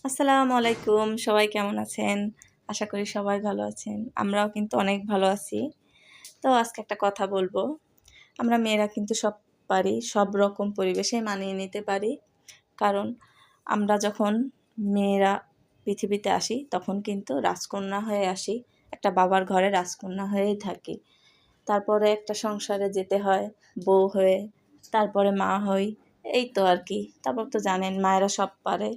আসসালামু আলাইকুম। সবাই কেমন আছেন? আশা করি সবাই ভালো আছেন। আমরাও কিন্তু অনেক ভালো আছি। তো আজকে একটা কথা বলবো। আমরা মেয়েরা কিন্তু সব পারি, সব রকম পরিবেশে মানিয়ে নিতে পারি। কারণ আমরা যখন মেয়েরা পৃথিবীতে আসি, তখন কিন্তু রাজকন্যা হয়ে আসি। একটা বাবার ঘরে রাজকন্যা হয়েই থাকি। তারপরে একটা সংসারে যেতে হয় বউ হয়ে, তারপরে মা হই। এই তো আর কি। তারপর তো জানেন মায়েরা সব পারে।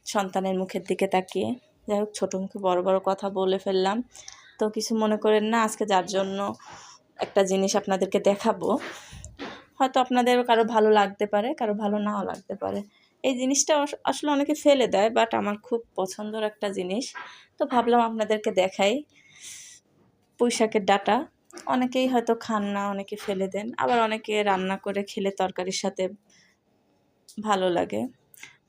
সন্তানের মুখের দিকে তাকিয়ে যাই হোক ছোটো মুখে বড় বড় কথা বলে ফেললাম। তো কিছু মনে করেন না, আজকে যার জন্য একটা জিনিস আপনাদেরকে দেখাবো, হয়তো আপনাদের কারো ভালো লাগতে পারে, কারো ভালো নাও লাগতে পারে। এই জিনিসটা আসলে অনেকে ফেলে দেয়, বাট আমার খুব পছন্দের একটা জিনিস। তো ভাবলাম আপনাদেরকে দেখাই। পুঁইশাকের ডাঁটা অনেকেই হয়তো খান না, অনেকে ফেলে দেন, আবার অনেকে রান্না করে খেলে তরকারির সাথে ভালো লাগে।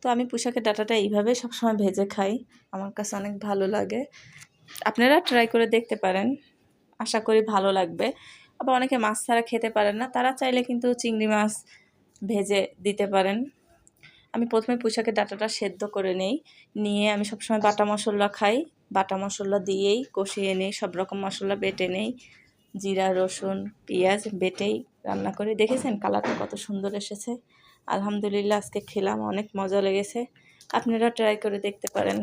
তো আমি পুঁইশাকের ডাঁটাটা এইভাবে সবসময় ভেজে খাই, আমার কাছে অনেক ভালো লাগে। আপনারা ট্রাই করে দেখতে পারেন, আশা করি ভালো লাগবে। আবার অনেকে মাছ ছাড়া খেতে পারেন না, তারা চাইলে কিন্তু চিংড়ি মাছ ভেজে দিতে পারেন। আমি প্রথমে পুঁইশাকের ডাঁটাটা সেদ্ধ করে নিয়ে আমি সবসময় বাটা মশলা খাই। বাটা মশলা দিয়েই কষিয়ে নিই, সব রকম মশলা বেটে নেই, জিরা রসুন পেঁয়াজ বেটেই রান্না করে। দেখেছেন কালারটা কত সুন্দর এসেছে। আলহামদুলিল্লাহ, আজকে খেলাম, অনেক মজা লেগেছে। আপনারা ট্রাই করে দেখতে পারেন।